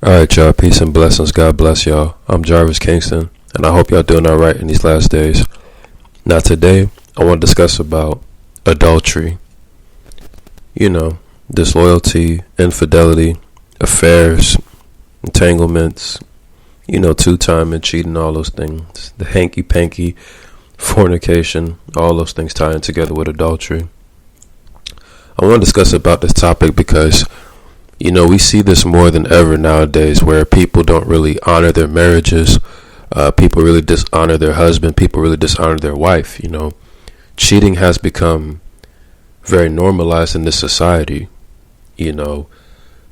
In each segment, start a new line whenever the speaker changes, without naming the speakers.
Alright, y'all. Peace and blessings. God bless y'all. I'm Jarvis Kingston, and I hope y'all doing alright in these last days. Now, today, I want to discuss about adultery. Disloyalty, infidelity, affairs, entanglements, two-time and cheating, all those things. The hanky-panky, fornication, all those things tying together with adultery. I want to discuss about this topic because we see this more than ever nowadays, where people don't really honor their marriages. People really dishonor their husband. People really dishonor their wife. Cheating has become very normalized in this society.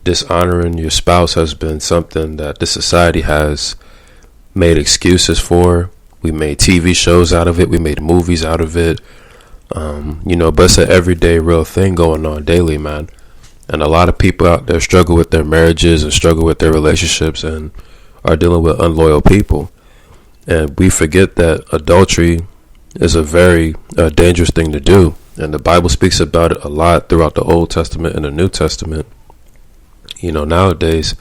Dishonoring your spouse has been something that this society has made excuses for. We made TV shows out of it. We made movies out of it. But it's an everyday real thing going on daily, man. And a lot of people out there struggle with their marriages and struggle with their relationships and are dealing with unloyal people. And we forget that adultery is a very dangerous thing to do. And the Bible speaks about it a lot throughout the Old Testament and the New Testament. Nowadays,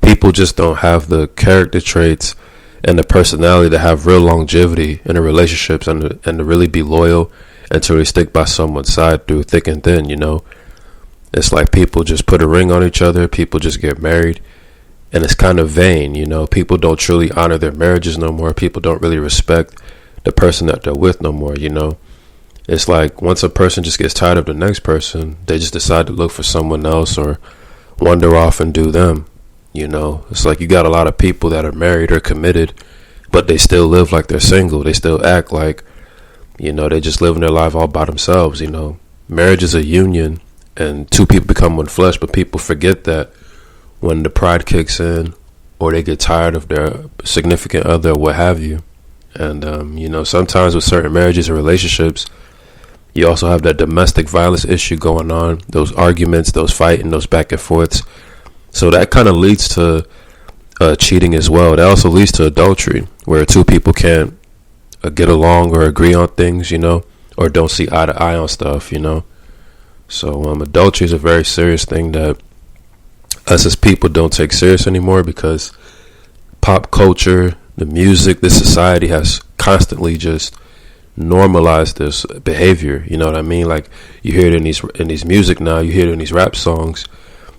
people just don't have the character traits and the personality to have real longevity in their relationships and to really be loyal and to really stick by someone's side through thick and thin, It's like people just put a ring on each other. People just get married. And it's kind of vain, People don't truly honor their marriages no more. People don't really respect the person that they're with no more, It's like once a person just gets tired of the next person, they just decide to look for someone else or wander off and do them, It's like you got a lot of people that are married or committed, but they still live like they're single. They still act like, they just living their life all by themselves, Marriage is a union. And two people become one flesh, but people forget that when the pride kicks in or they get tired of their significant other, what have you. And, sometimes with certain marriages or relationships, you also have that domestic violence issue going on, those arguments, those fighting, those back and forths. So that kind of leads to cheating as well. That also leads to adultery, where two people can't get along or agree on things, or don't see eye to eye on stuff, So adultery is a very serious thing that us as people don't take serious anymore, because pop culture, the music, the society has constantly just normalized this behavior. You know what I mean? Like you hear it in these music now. You hear it in these rap songs.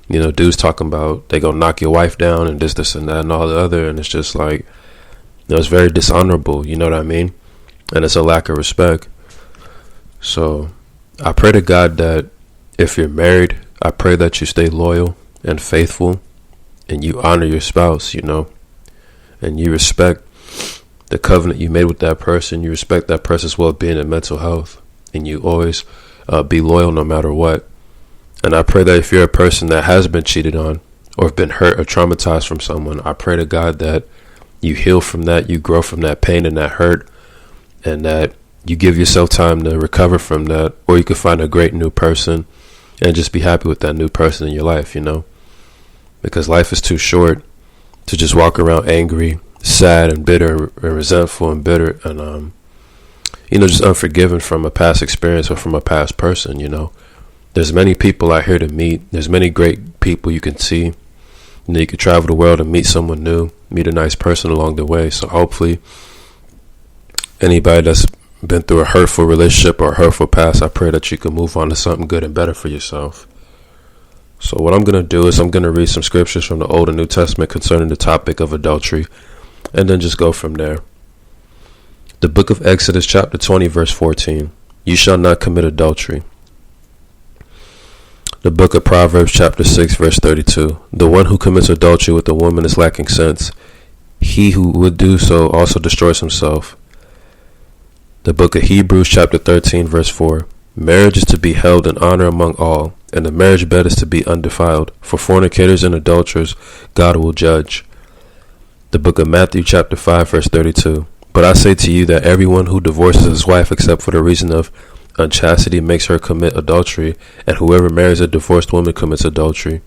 Dudes talking about they gonna knock your wife down and this and that and all the other, and it's just like it's very dishonorable. You know what I mean? And it's a lack of respect. So I pray to God that if you're married, I pray that you stay loyal and faithful and you honor your spouse, and you respect the covenant you made with that person. You respect that person's well-being and mental health, and you always be loyal no matter what. And I pray that if you're a person that has been cheated on or have been hurt or traumatized from someone, I pray to God that you heal from that, you grow from that pain and that hurt, and that you give yourself time to recover from that, or you could find a great new person and just be happy with that new person in your life, because life is too short to just walk around angry, sad and bitter and resentful and bitter and, just unforgiven from a past experience or from a past person, There's many people out here to meet. There's many great people you can see. You can travel the world and meet someone new, meet a nice person along the way. So hopefully anybody that's been through a hurtful relationship or a hurtful past, I pray that you can move on to something good and better for yourself. So what I'm going to do is I'm going to read some scriptures from the Old and New Testament concerning the topic of adultery, and then just go from there. The book of Exodus chapter 20 verse 14. You shall not commit adultery. The book of Proverbs chapter 6 verse 32. The one who commits adultery with a woman is lacking sense. He who would do so also destroys himself. The book of Hebrews chapter 13 verse 4. Marriage is to be held in honor among all, and the marriage bed is to be undefiled. For fornicators and adulterers God will judge. The book of Matthew chapter 5 verse 32. But I say to you that everyone who divorces his wife except for the reason of unchastity makes her commit adultery, and whoever marries a divorced woman commits adultery.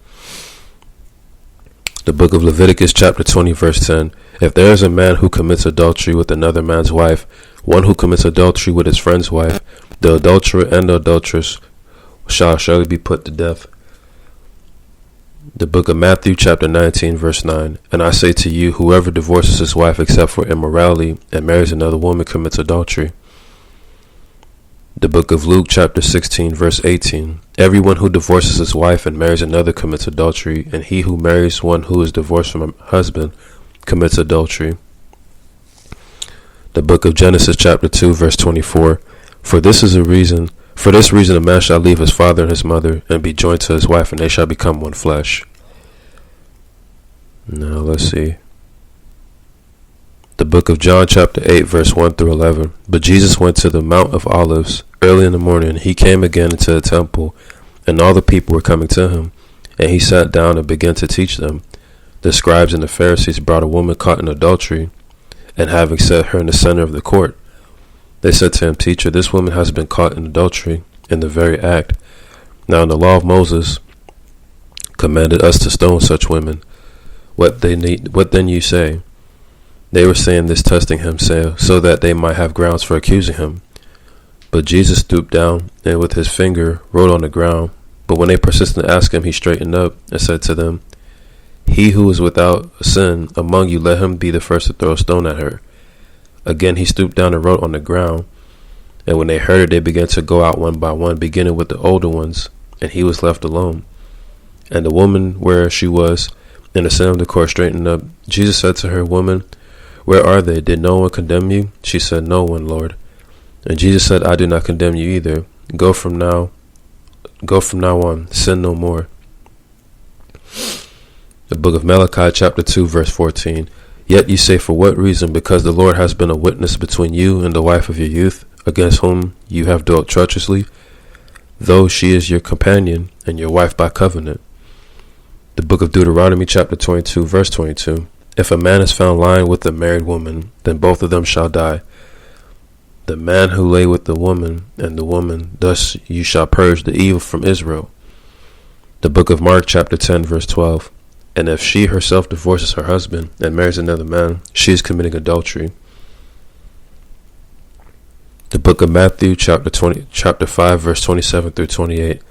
The book of Leviticus chapter 20 verse 10. If there is a man who commits adultery with another man's wife, one who commits adultery with his friend's wife, the adulterer and the adulteress shall surely be put to death. The book of Matthew chapter 19 verse 9. And I say to you, whoever divorces his wife except for immorality and marries another woman commits adultery. The book of Luke chapter 16 verse 18. Everyone who divorces his wife and marries another commits adultery, and he who marries one who is divorced from a husband commits adultery. The book of Genesis chapter 2 verse 24. For this reason a man shall leave his father and his mother and be joined to his wife, and they shall become one flesh. Now let's see. The book of John chapter 8 verse 1 through 11. But Jesus went to the Mount of Olives early in the morning. He came again into the temple, and all the people were coming to him. And he sat down and began to teach them. The scribes and the Pharisees brought a woman caught in adultery, and having set her in the center of the court, they said to him, Teacher, this woman has been caught in adultery in the very act. Now in the law of Moses commanded us to stone such women. What then you say? They were saying this, testing him, so that they might have grounds for accusing him. But Jesus stooped down and with his finger wrote on the ground. But when they persisted in asking him, he straightened up and said to them, He who is without sin among you, let him be the first to throw a stone at her. Again he stooped down and wrote on the ground. And when they heard it, they began to go out one by one, beginning with the older ones, and he was left alone. And the woman where she was in the center of the court straightened up. Jesus said to her, Woman, where are they? Did no one condemn you? She said, No one, Lord. And Jesus said, I do not condemn you either. Go from now on, sin no more. The book of Malachi chapter 2 verse 14. Yet you say, for what reason? Because the Lord has been a witness between you and the wife of your youth, against whom you have dealt treacherously, though she is your companion and your wife by covenant. The book of Deuteronomy chapter 22 verse 22. If a man is found lying with a married woman, then both of them shall die. The man who lay with the woman and the woman, thus you shall purge the evil from Israel. The book of Mark chapter 10 verse 12. And if she herself divorces her husband and marries another man, she is committing adultery. The book of Matthew chapter 5 verse 27 through 28.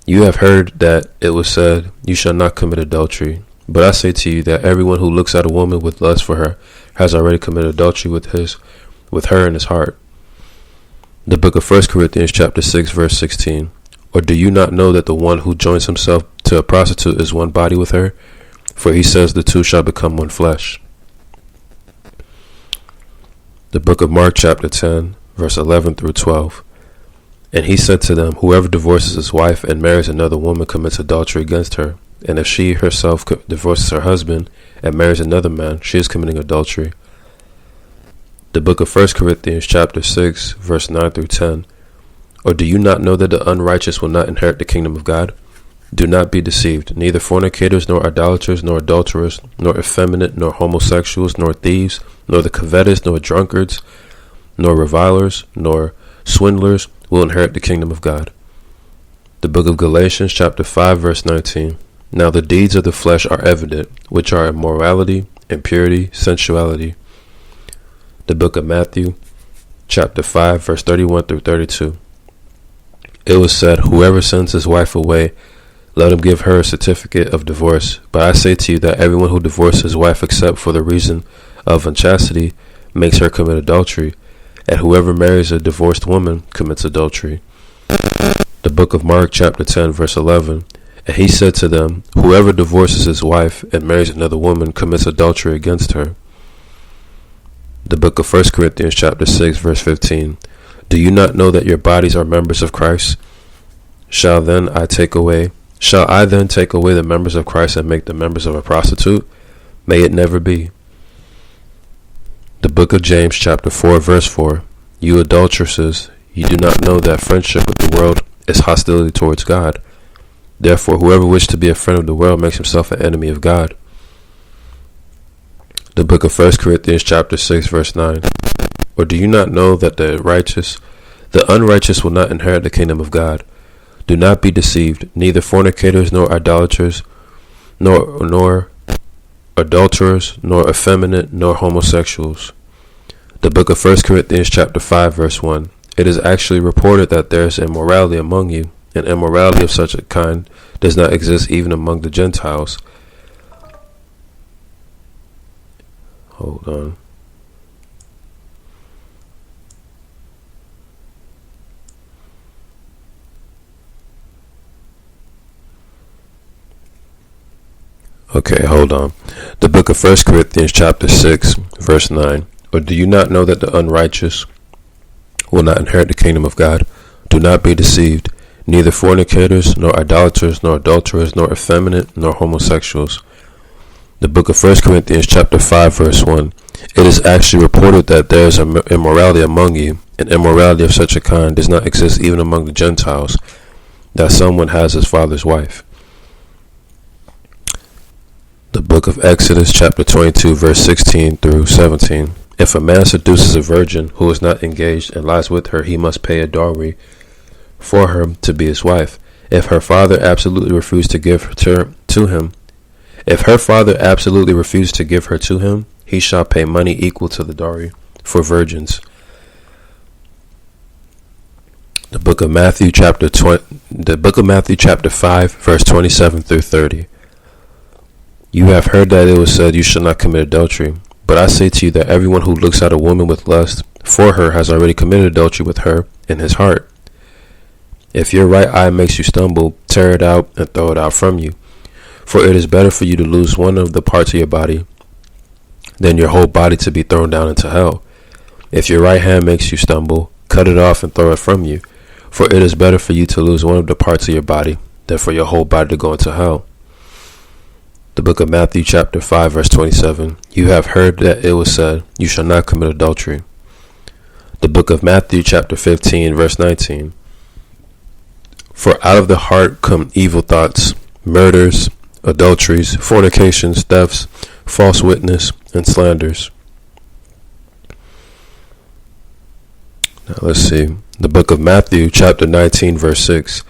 You have heard that it was said, you shall not commit adultery. But I say to you that everyone who looks at a woman with lust for her has already committed adultery with her in his heart. The book of 1 Corinthians chapter 6 verse 16. Or do you not know that the one who joins himself to a prostitute is one body with her? For he says the two shall become one flesh. The book of Mark chapter 10 verse 11 through 12. And he said to them, whoever divorces his wife and marries another woman commits adultery against her. And if she herself divorces her husband and marries another man, she is committing adultery. The book of 1 Corinthians chapter 6 verse 9 through 10. Or do you not know that the unrighteous will not inherit the kingdom of God? Do not be deceived. Neither fornicators, nor idolaters, nor adulterers, nor effeminate, nor homosexuals, nor thieves, nor the covetous, nor drunkards, nor revilers, nor swindlers will inherit the kingdom of God. The book of Galatians chapter 5 verse 19. Now the deeds of the flesh are evident, which are immorality, impurity, sensuality. The book of Matthew chapter 5 verse 31 through 32. It was said, whoever sends his wife away, let him give her a certificate of divorce. But I say to you that everyone who divorces his wife except for the reason of unchastity makes her commit adultery, and whoever marries a divorced woman commits adultery. The book of Mark chapter 10 verse 11. And he said to them, whoever divorces his wife and marries another woman commits adultery against her. The book of 1 Corinthians chapter 6 verse 15. Do you not know that your bodies are members of Christ? Shall I then take away the members of Christ and make them members of a prostitute? May it never be. The book of James chapter 4 verse 4. You adulteresses, you do not know that friendship with the world is hostility towards God. Therefore, whoever wishes to be a friend of the world makes himself an enemy of God. The book of 1 Corinthians chapter 6 verse 9. Or do you not know that the unrighteous will not inherit the kingdom of God? Do not be deceived. Neither fornicators, nor idolaters, nor adulterers, nor effeminate, nor homosexuals. The book of 1 Corinthians chapter 5 verse 1. It is actually reported that there is immorality among you, and immorality of such a kind does not exist even among the Gentiles. Hold on. Okay, hold on. The book of 1 Corinthians chapter 6, verse 9. Or do you not know that the unrighteous will not inherit the kingdom of God? Do not be deceived. Neither fornicators, nor idolaters, nor adulterers, nor effeminate, nor homosexuals. The book of 1 Corinthians chapter 5, verse 1. It is actually reported that there is immorality among you, and immorality of such a kind does not exist even among the Gentiles, that someone has his father's wife. The book of Exodus chapter 22, verse 16 through 17. If a man seduces a virgin who is not engaged and lies with her, he must pay a dowry for her to be his wife. If her father absolutely refused to give her to him, he shall pay money equal to the dowry for virgins. The book of Matthew chapter 5, verse 27 through 30. You have heard that it was said, you shall not commit adultery. But I say to you that everyone who looks at a woman with lust for her has already committed adultery with her in his heart. If your right eye makes you stumble, tear it out and throw it out from you. For it is better for you to lose one of the parts of your body than your whole body to be thrown down into hell. If your right hand makes you stumble, cut it off and throw it from you. For it is better for you to lose one of the parts of your body than for your whole body to go into hell. The book of Matthew chapter 5, verse 27. You have heard that it was said, you shall not commit adultery. The book of Matthew chapter 15, verse 19. For out of the heart come evil thoughts, murders, adulteries, fornications, thefts, false witness, and slanders. Now let's see. The book of Matthew chapter 19, verse 6.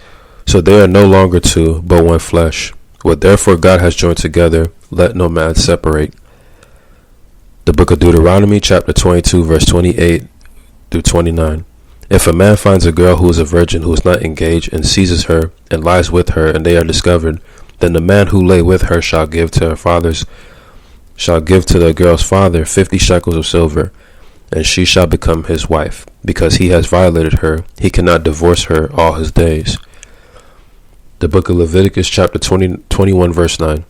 So they are no longer two, but one flesh. What therefore God has joined together, let no man separate. The book of Deuteronomy chapter 22, verse 28 through 29. If a man finds a girl who is a virgin who is not engaged and seizes her and lies with her, and they are discovered, then the man who lay with her shall give to the girl's father 50 shekels of silver, and she shall become his wife. Because he has violated her, he cannot divorce her all his days. The book of Leviticus chapter 21, verse 9.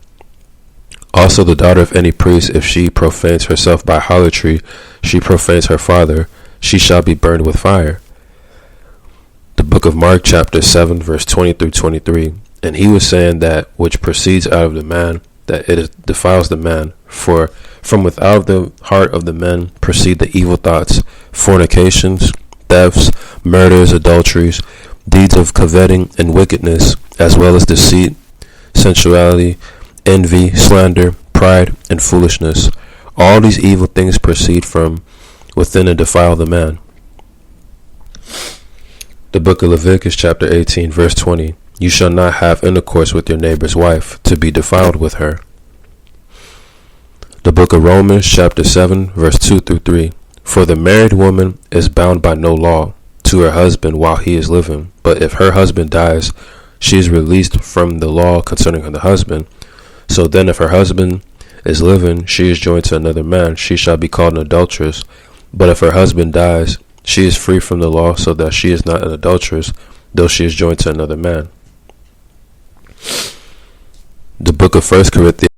Also the daughter of any priest, if she profanes herself by harlotry, she profanes her father, she shall be burned with fire. The book of Mark chapter 7, verse 20 through 23. And he was saying that which proceeds out of the man, that it defiles the man. For from without the heart of the men proceed the evil thoughts, fornications, thefts, murders, adulteries, deeds of coveting and wickedness, as well as deceit, sensuality, envy, slander, pride, and foolishness. All these evil things proceed from within and defile the man. The book of Leviticus chapter 18, verse 20. You shall not have intercourse with your neighbor's wife, to be defiled with her. The book of Romans chapter 7, verse 2 through 3. For the married woman is bound by no law to her husband while he is living. But if her husband dies, she is released from the law concerning the husband. So then if her husband is living, she is joined to another man, she shall be called an adulteress. But if her husband dies, she is free from the law, so that she is not an adulteress, though she is joined to another man. The book of 1 Corinthians